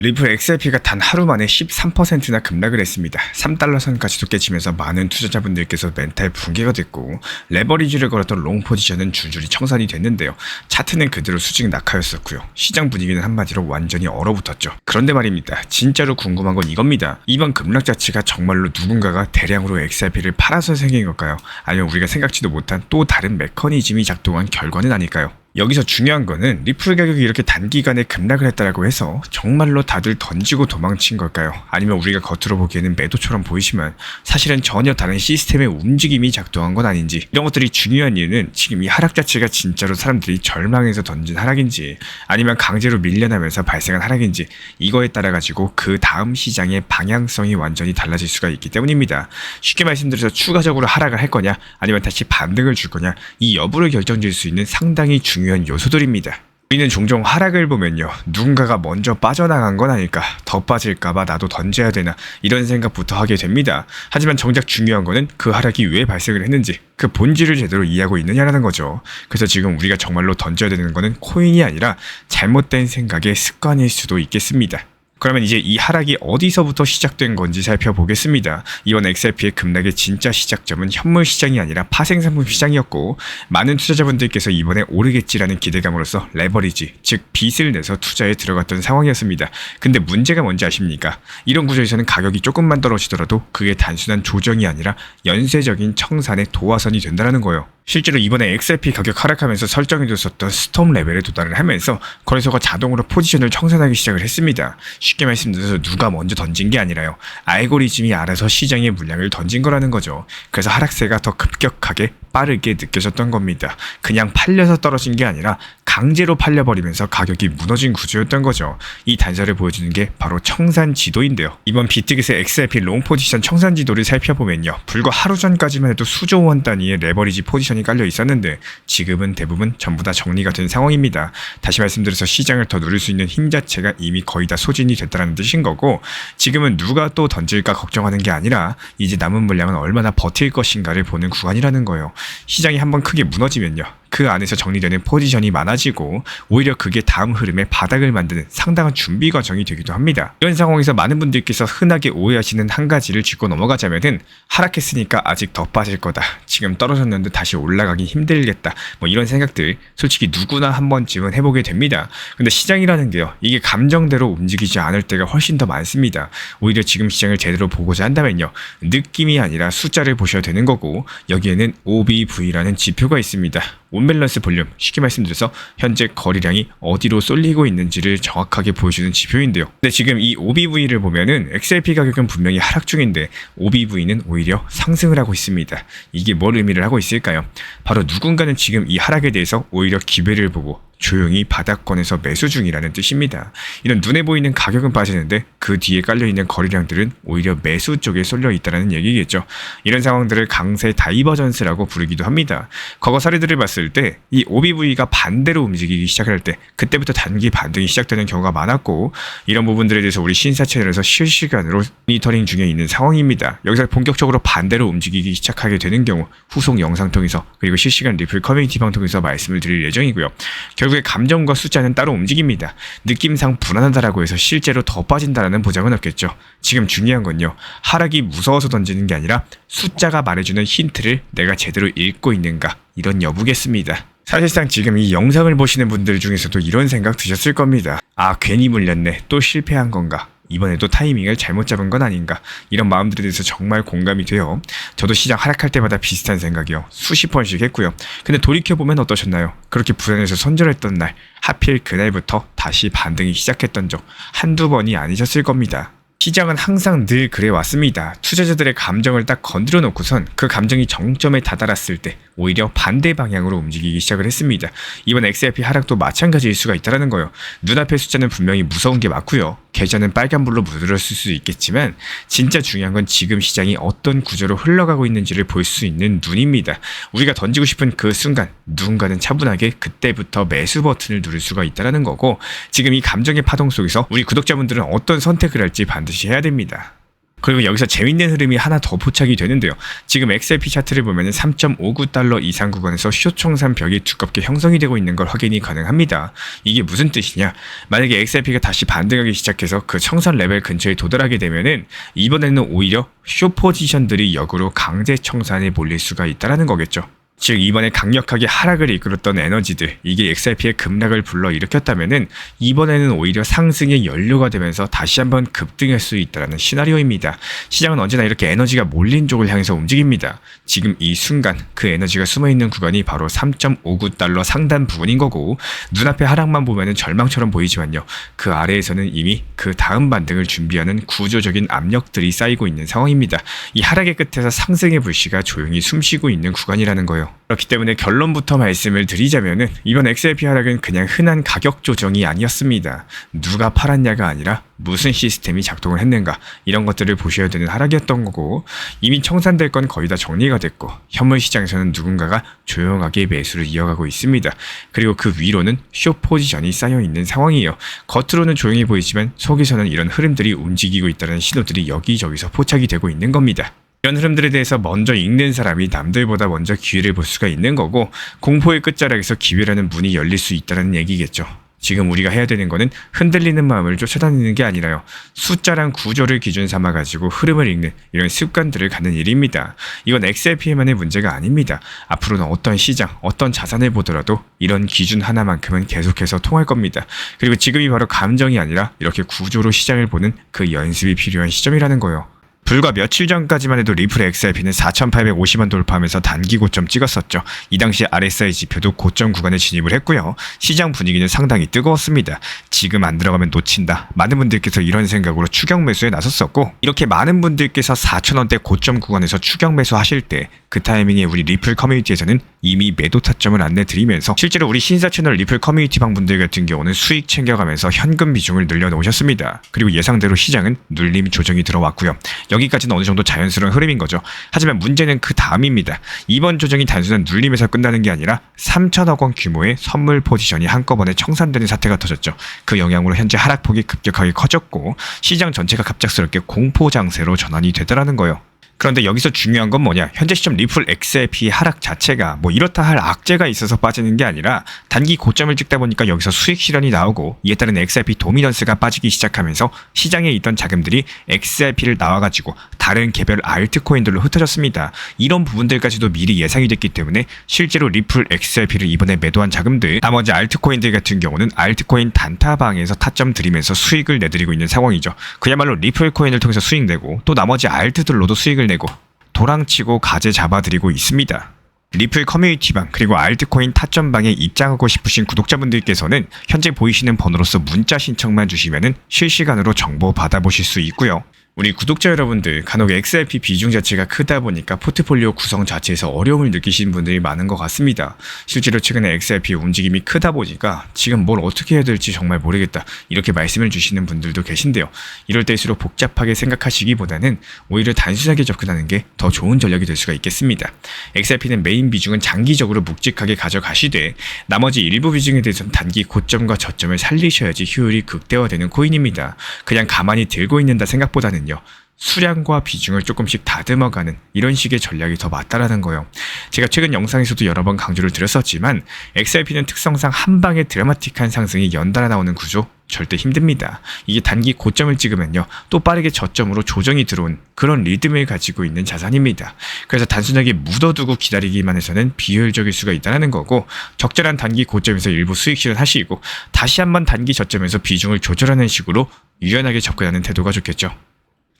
리플 XRP가 단 하루 만에 13%나 급락을 했습니다. 3달러 선까지도 깨지면서 많은 투자자분들께서 멘탈 붕괴가 됐고 레버리지를 걸었던 롱 포지션은 줄줄이 청산이 됐는데요. 차트는 그대로 수직 낙하였었고요. 시장 분위기는 한마디로 완전히 얼어붙었죠. 그런데 말입니다. 진짜로 궁금한 건 이겁니다. 이번 급락 자체가 정말로 누군가가 대량으로 XRP를 팔아서 생긴 걸까요? 아니면 우리가 생각지도 못한 또 다른 메커니즘이 작동한 결과는 아닐까요? 여기서 중요한 거는 리플 가격이 이렇게 단기간에 급락을 했다라고 해서 정말로 다들 던지고 도망친 걸까요? 아니면 우리가 겉으로 보기에는 매도처럼 보이지만 사실은 전혀 다른 시스템의 움직임이 작동한 건 아닌지, 이런 것들이 중요한 이유는 지금 이 하락 자체가 진짜로 사람들이 절망해서 던진 하락인지 아니면 강제로 밀려나면서 발생한 하락인지, 이거에 따라 가지고 그 다음 시장의 방향성이 완전히 달라질 수가 있기 때문입니다. 쉽게 말씀드려서 추가적으로 하락을 할 거냐 아니면 다시 반등을 줄 거냐, 이 여부를 결정질 수 있는 상당히 중요한 요소들입니다. 우리는 종종 하락을 보면요, 누군가가 먼저 빠져나간 건 아닐까, 더 빠질까봐 나도 던져야 되나, 이런 생각부터 하게 됩니다. 하지만 정작 중요한 거는 그 하락이 왜 발생을 했는지, 그 본질을 제대로 이해하고 있느냐라는 거죠. 그래서 지금 우리가 정말로 던져야 되는 거는 코인이 아니라 잘못된 생각의 습관일 수도 있겠습니다. 그러면 이제 이 하락이 어디서부터 시작된 건지 살펴보겠습니다. 이번 XRP의 급락의 진짜 시작점은 현물 시장이 아니라 파생상품 시장이었고, 많은 투자자분들께서 이번에 오르겠지라는 기대감으로써 레버리지, 즉 빚을 내서 투자에 들어갔던 상황이었습니다. 근데 문제가 뭔지 아십니까? 이런 구조에서는 가격이 조금만 떨어지더라도 그게 단순한 조정이 아니라 연쇄적인 청산의 도화선이 된다는 거예요. 실제로 이번에 XRP 가격 하락하면서 설정해뒀었던 스톰 레벨에 도달을 하면서 거래소가 자동으로 포지션을 청산하기 시작을 했습니다. 쉽게 말씀드려서 누가 먼저 던진 게 아니라요, 알고리즘이 알아서 시장에 물량을 던진 거라는 거죠. 그래서 하락세가 더 급격하게 빠르게 느껴졌던 겁니다. 그냥 팔려서 떨어진 게 아니라 강제로 팔려버리면서 가격이 무너진 구조였던 거죠. 이 단서를 보여주는 게 바로 청산 지도인데요. 이번 비트깃의 XRP 롱 포지션 청산 지도를 살펴보면요, 불과 하루 전까지만 해도 수조 원 단위의 레버리지 포지션이 깔려 있었는데 지금은 대부분 전부 다 정리가 된 상황입니다. 다시 말씀드려서 시장을 더 누릴 수 있는 힘 자체가 이미 거의 다 소진이 됐다는 뜻인 거고, 지금은 누가 또 던질까 걱정하는 게 아니라 이제 남은 물량은 얼마나 버틸 것인가를 보는 구간이라는 거예요. 시장이 한번 크게 무너지면요, 그 안에서 정리되는 포지션이 많아지고 오히려 그게 다음 흐름의 바닥을 만드는 상당한 준비 과정이 되기도 합니다. 이런 상황에서 많은 분들께서 흔하게 오해하시는 한 가지를 짚고 넘어가자면은, 하락했으니까 아직 더 빠질 거다, 지금 떨어졌는데 다시 올라가기 힘들겠다, 뭐 이런 생각들 솔직히 누구나 한 번쯤은 해보게 됩니다. 근데 시장이라는 게요, 이게 감정대로 움직이지 않을 때가 훨씬 더 많습니다. 오히려 지금 시장을 제대로 보고자 한다면요, 느낌이 아니라 숫자를 보셔야 되는 거고, 여기에는 OBV라는 지표가 있습니다. 온밸런스 볼륨, 쉽게 말씀드려서 현재 거래량이 어디로 쏠리고 있는지를 정확하게 보여주는 지표인데요. 근데 지금 이 OBV를 보면은 XRP 가격은 분명히 하락 중인데 OBV는 오히려 상승을 하고 있습니다. 이게 뭘 의미를 하고 있을까요? 바로 누군가는 지금 이 하락에 대해서 오히려 기회를 보고 조용히 바닥권에서 매수 중이라는 뜻입니다. 이런 눈에 보이는 가격은 빠지는데 그 뒤에 깔려있는 거래량들은 오히려 매수 쪽에 쏠려 있다는 얘기겠죠. 이런 상황들을 강세 다이버전스라고 부르기도 합니다. 과거 사례들을 봤을 때 이 OBV가 반대로 움직이기 시작할 때 그때부터 단기 반등이 시작되는 경우가 많았고, 이런 부분들에 대해서 우리 신사 채널에서 실시간으로 모니터링 중에 있는 상황입니다. 여기서 본격적으로 반대로 움직이기 시작하게 되는 경우 후속 영상 통해서, 그리고 실시간 리플 커뮤니티 방 통해서 말씀을 드릴 예정이고요. 결국에 감정과 숫자는 따로 움직입니다. 느낌상 불안하다라고 해서 실제로 더 빠진다라는 보장은 없겠죠. 지금 중요한 건요, 하락이 무서워서 던지는 게 아니라 숫자가 말해주는 힌트를 내가 제대로 읽고 있는가, 이런 여부겠습니다. 사실상 지금 이 영상을 보시는 분들 중에서도 이런 생각 드셨을 겁니다. 아, 괜히 물렸네, 또 실패한 건가, 이번에도 타이밍을 잘못 잡은 건 아닌가, 이런 마음들에 대해서 정말 공감이 돼요. 저도 시장 하락할 때마다 비슷한 생각이요, 수십 번씩 했고요. 근데 돌이켜보면 어떠셨나요? 그렇게 불안해서 손절했던 날, 하필 그날부터 다시 반등이 시작했던 적 한두 번이 아니셨을 겁니다. 시장은 항상 늘 그래 왔습니다. 투자자들의 감정을 딱 건드려 놓고선 그 감정이 정점에 다다랐을 때 오히려 반대 방향으로 움직이기 시작을 했습니다. 이번 XRP 하락도 마찬가지일 수가 있다는 거예요. 눈앞의 숫자는 분명히 무서운 게 맞고요, 계좌는 빨간불로 물들었을 수 있겠지만 진짜 중요한 건 지금 시장이 어떤 구조로 흘러가고 있는지를 볼 수 있는 눈입니다. 우리가 던지고 싶은 그 순간 누군가는 차분하게 그때부터 매수 버튼을 누를 수가 있다는 거고, 지금 이 감정의 파동 속에서 우리 구독자분들은 어떤 선택을 할지 반드시 해야 됩니다. 그리고 여기서 재밌는 흐름이 하나 더 포착이 되는데요. 지금 XRP 차트를 보면 3.59달러 이상 구간에서 숏 청산 벽이 두껍게 형성이 되고 있는 걸 확인이 가능합니다. 이게 무슨 뜻이냐? 만약에 XRP가 다시 반등하기 시작해서 그 청산 레벨 근처에 도달하게 되면은 이번에는 오히려 숏 포지션들이 역으로 강제 청산에 몰릴 수가 있다는 거겠죠. 즉 이번에 강력하게 하락을 이끌었던 에너지들, 이게 XRP의 급락을 불러일으켰다면은 이번에는 오히려 상승의 연료가 되면서 다시 한번 급등할 수 있다는 시나리오입니다. 시장은 언제나 이렇게 에너지가 몰린 쪽을 향해서 움직입니다. 지금 이 순간 그 에너지가 숨어있는 구간이 바로 3.59달러 상단 부분인 거고, 눈앞에 하락만 보면은 절망처럼 보이지만요, 그 아래에서는 이미 그 다음 반등을 준비하는 구조적인 압력들이 쌓이고 있는 상황입니다. 이 하락의 끝에서 상승의 불씨가 조용히 숨쉬고 있는 구간이라는 거예요. 그렇기 때문에 결론부터 말씀을 드리자면은 이번 XRP 하락은 그냥 흔한 가격 조정이 아니었습니다. 누가 팔았냐가 아니라 무슨 시스템이 작동을 했는가, 이런 것들을 보셔야 되는 하락이었던 거고, 이미 청산될 건 거의 다 정리가 됐고 현물 시장에서는 누군가가 조용하게 매수를 이어가고 있습니다. 그리고 그 위로는 숏 포지션이 쌓여 있는 상황이에요. 겉으로는 조용히 보이지만 속에서는 이런 흐름들이 움직이고 있다는 신호들이 여기저기서 포착이 되고 있는 겁니다. 이런 흐름들에 대해서 먼저 읽는 사람이 남들보다 먼저 기회를 볼 수가 있는 거고, 공포의 끝자락에서 기회라는 문이 열릴 수 있다는 얘기겠죠. 지금 우리가 해야 되는 거는 흔들리는 마음을 쫓아다니는 게 아니라요, 숫자랑 구조를 기준 삼아가지고 흐름을 읽는 이런 습관들을 갖는 일입니다. 이건 XRP만의 문제가 아닙니다. 앞으로는 어떤 시장, 어떤 자산을 보더라도 이런 기준 하나만큼은 계속해서 통할 겁니다. 그리고 지금이 바로 감정이 아니라 이렇게 구조로 시장을 보는 그 연습이 필요한 시점이라는 거예요. 불과 며칠 전까지만 해도 리플 XRP는 4,850원 돌파하면서 단기 고점 찍었었죠. 이 당시 RSI 지표도 고점 구간에 진입을 했고요. 시장 분위기는 상당히 뜨거웠습니다. 지금 안 들어가면 놓친다. 많은 분들께서 이런 생각으로 추격 매수에 나섰었고, 이렇게 많은 분들께서 4,000원대 고점 구간에서 추격 매수 하실 때 그 타이밍에 우리 리플 커뮤니티에서는 이미 매도 타점을 안내드리면서 실제로 우리 신사 채널 리플 커뮤니티 방분들 같은 경우는 수익 챙겨가면서 현금 비중을 늘려놓으셨습니다. 그리고 예상대로 시장은 눌림 조정이 들어왔고요. 여기까지는 어느 정도 자연스러운 흐름인 거죠. 하지만 문제는 그 다음입니다. 이번 조정이 단순한 눌림에서 끝나는 게 아니라 3천억 원 규모의 선물 포지션이 한꺼번에 청산되는 사태가 터졌죠. 그 영향으로 현재 하락폭이 급격하게 커졌고 시장 전체가 갑작스럽게 공포 장세로 전환이 되더라는 거예요. 그런데 여기서 중요한 건 뭐냐, 현재 시점 리플 XRP 하락 자체가 뭐 이렇다 할 악재가 있어서 빠지는 게 아니라 단기 고점을 찍다 보니까 여기서 수익 실현이 나오고, 이에 따른 XRP 도미넌스가 빠지기 시작하면서 시장에 있던 자금들이 XRP를 나와가지고 다른 개별 알트코인들로 흩어졌습니다. 이런 부분들까지도 미리 예상이 됐기 때문에 실제로 리플 XRP를 이번에 매도한 자금들, 나머지 알트코인들 같은 경우는 알트코인 단타방에서 타점 들이면서 수익을 내드리고 있는 상황이죠. 그야말로 리플 코인을 통해서 수익 내고 또 나머지 알트들로도 수익을 내고 도랑치고 가재 잡아드리고 있습니다. 리플 커뮤니티방 그리고 알트코인 타점방에 입장하고 싶으신 구독자분들께서는 현재 보이시는 번호로서 문자 신청만 주시면은 실시간으로 정보 받아보실 수 있고요. 우리 구독자 여러분들, 간혹 XRP 비중 자체가 크다 보니까 포트폴리오 구성 자체에서 어려움을 느끼시는 분들이 많은 것 같습니다. 실제로 최근에 XRP 움직임이 크다 보니까 지금 뭘 어떻게 해야 될지 정말 모르겠다, 이렇게 말씀을 주시는 분들도 계신데요. 이럴 때일수록 복잡하게 생각하시기보다는 오히려 단순하게 접근하는 게 더 좋은 전략이 될 수가 있겠습니다. XRP는 메인 비중은 장기적으로 묵직하게 가져가시되 나머지 일부 비중에 대해서는 단기 고점과 저점을 살리셔야지 효율이 극대화되는 코인입니다. 그냥 가만히 들고 있는다 생각보다는 수량과 비중을 조금씩 다듬어가는 이런 식의 전략이 더 맞다라는 거예요. 제가 최근 영상에서도 여러 번 강조를 드렸었지만 XRP는 특성상 한 방에 드라마틱한 상승이 연달아 나오는 구조 절대 힘듭니다. 이게 단기 고점을 찍으면요 또 빠르게 저점으로 조정이 들어온 그런 리듬을 가지고 있는 자산입니다. 그래서 단순하게 묻어두고 기다리기만 해서는 비효율적일 수가 있다는 거고, 적절한 단기 고점에서 일부 수익 실현하시고 다시 한번 단기 저점에서 비중을 조절하는 식으로 유연하게 접근하는 태도가 좋겠죠.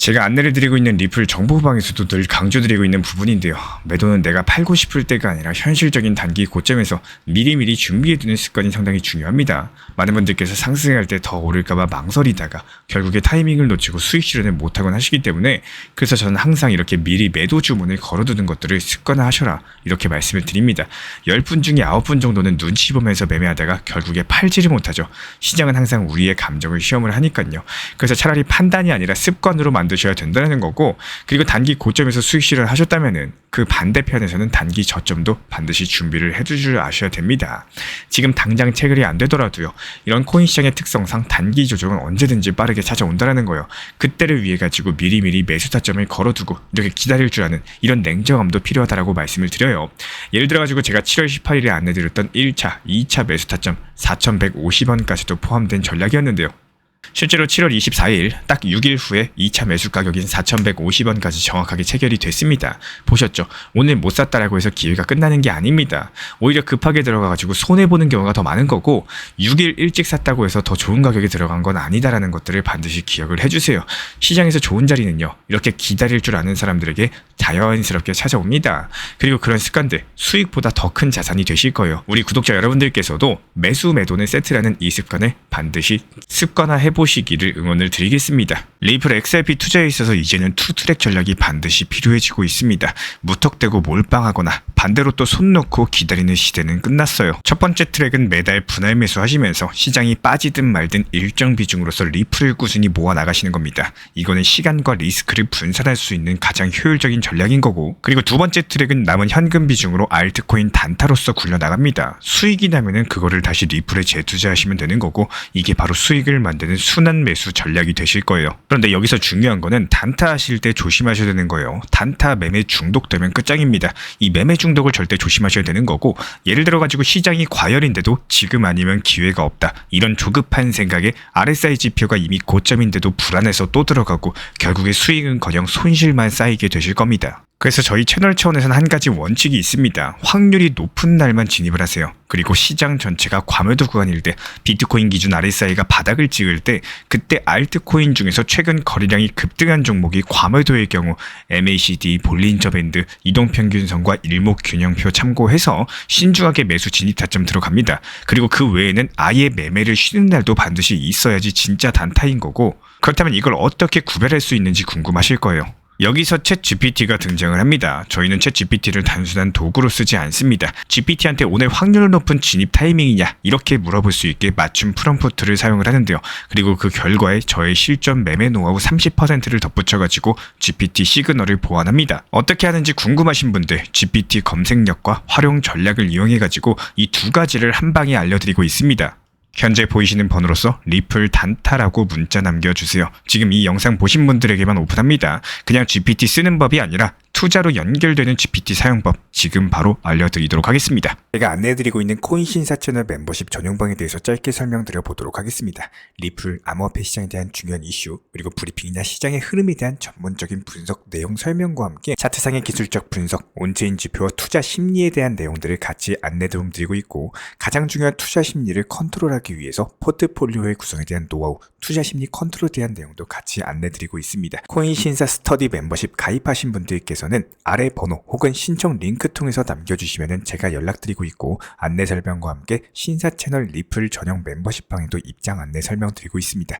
제가 안내를 드리고 있는 리플 정보방에서도 늘 강조드리고 있는 부분인데요. 매도는 내가 팔고 싶을 때가 아니라 현실적인 단기 고점에서 미리미리 준비해두는 습관이 상당히 중요합니다. 많은 분들께서 상승할 때 더 오를까봐 망설이다가 결국에 타이밍을 놓치고 수익 실현을 못하곤 하시기 때문에, 그래서 저는 항상 이렇게 미리 매도 주문을 걸어두는 것들을 습관화하셔라, 이렇게 말씀을 드립니다. 10분 중에 9분 정도는 눈치 보면서 매매하다가 결국에 팔지를 못하죠. 시장은 항상 우리의 감정을 시험을 하니까요. 그래서 차라리 판단이 아니라 습관으로 만든 만드셔야 된다는 거고, 그리고 단기 고점에서 수익 실현을 하셨다면은 그 반대편에서는 단기 저점도 반드시 준비를 해둘 줄 아셔야 됩니다. 지금 당장 체결이 안 되더라도요, 이런 코인 시장의 특성상 단기 조정은 언제든지 빠르게 찾아온다는 거예요. 그때를 위해 가지고 미리미리 매수 타점을 걸어두고 이렇게 기다릴 줄 아는 이런 냉정함도 필요하다라고 말씀을 드려요. 예를 들어 가지고 제가 7월 18일에 안내드렸던 1차, 2차 매수 타점 4,150원까지도 포함된 전략이었는데요. 실제로 7월 24일 딱 6일 후에 2차 매수 가격인 4,150원까지 정확하게 체결이 됐습니다. 보셨죠? 오늘 못 샀다라고 해서 기회가 끝나는 게 아닙니다. 오히려 급하게 들어가가지고 손해보는 경우가 더 많은 거고, 6일 일찍 샀다고 해서 더 좋은 가격에 들어간 건 아니다라는 것들을 반드시 기억을 해주세요. 시장에서 좋은 자리는요, 이렇게 기다릴 줄 아는 사람들에게 자연스럽게 찾아옵니다. 그리고 그런 습관들, 수익보다 더 큰 자산이 되실 거예요. 우리 구독자 여러분들께서도 매수 매도는 세트라는 이 습관을 반드시 습관화해 보시기를 응원을 드리겠습니다. 리플 XRP 투자에 있어서 이제는 투트랙 전략이 반드시 필요해지고 있습니다. 무턱대고 몰빵하거나 반대로 또 손 놓고 기다리는 시대는 끝났어요. 첫 번째 트랙은 매달 분할 매수하시면서 시장이 빠지든 말든 일정 비중으로서 리플을 꾸준히 모아 나가시는 겁니다. 이거는 시간과 리스크를 분산할 수 있는 가장 효율적인 전략인 거고, 그리고 두 번째 트랙은 남은 현금 비중으로 알트코인 단타로서 굴려나갑니다. 수익이 나면은 그거를 다시 리플에 재투자하시면 되는 거고, 이게 바로 수익을 만드는 순환 매수 전략이 되실 거예요. 그런데 여기서 중요한 거는 단타 하실 때 조심하셔야 되는 거예요. 단타 매매 중독되면 끝장입니다. 이 매매 중독을 절대 조심하셔야 되는 거고, 예를 들어 가지고 시장이 과열인데도 지금 아니면 기회가 없다, 이런 조급한 생각에 RSI 지표가 이미 고점인데도 불안해서 또 들어가고 결국에 수익은커녕 손실만 쌓이게 되실 겁니다. 그래서 저희 채널 차원에서는 한 가지 원칙이 있습니다. 확률이 높은 날만 진입을 하세요. 그리고 시장 전체가 과매도 구간일 때, 비트코인 기준 RSI가 바닥을 찍을 때, 그때 알트코인 중에서 최근 거래량이 급등한 종목이 과매도의 경우 MACD, 볼린저 밴드, 이동평균선과 일목균형표 참고해서 신중하게 매수 진입 타점 들어갑니다. 그리고 그 외에는 아예 매매를 쉬는 날도 반드시 있어야지 진짜 단타인 거고, 그렇다면 이걸 어떻게 구별할 수 있는지 궁금하실 거예요. 여기서 챗 GPT가 등장을 합니다. 저희는 챗 GPT를 단순한 도구로 쓰지 않습니다. GPT한테 오늘 확률 높은 진입 타이밍이냐, 이렇게 물어볼 수 있게 맞춤 프롬프트를 사용을 하는데요. 그리고 그 결과에 저의 실전 매매 노하우 30%를 덧붙여가지고 GPT 시그널을 보완합니다. 어떻게 하는지 궁금하신 분들, GPT 검색력과 활용 전략을 이용해가지고 이 두 가지를 한 방에 알려드리고 있습니다. 현재 보이시는 번호로서 리플 단타라고 문자 남겨주세요. 지금 이 영상 보신 분들에게만 오픈합니다. 그냥 GPT 쓰는 법이 아니라 투자로 연결되는 GPT 사용법 지금 바로 알려드리도록 하겠습니다. 제가 안내해드리고 있는 코인 신사 채널 멤버십 전용방에 대해서 짧게 설명드려 보도록 하겠습니다. 리플, 암호화폐 시장에 대한 중요한 이슈, 그리고 브리핑이나 시장의 흐름에 대한 전문적인 분석 내용 설명과 함께 차트상의 기술적 분석, 온체인 지표와 투자 심리에 대한 내용들을 같이 안내 도움 드리고 있고, 가장 중요한 투자 심리를 컨트롤하기 위해서 포트폴리오의 구성에 대한 노하우, 투자 심리 컨트롤에 대한 내용도 같이 안내 드리고 있습니다. 코인 신사 스터디 멤버십 가입하신 분들께서는 아래 번호 혹은 신청 링크 통해서 남겨주시면 제가 연락드리고 있고, 안내 설명과 함께 신사 채널 리플 전용 멤버십 방에도 입장 안내 설명드리고 있습니다.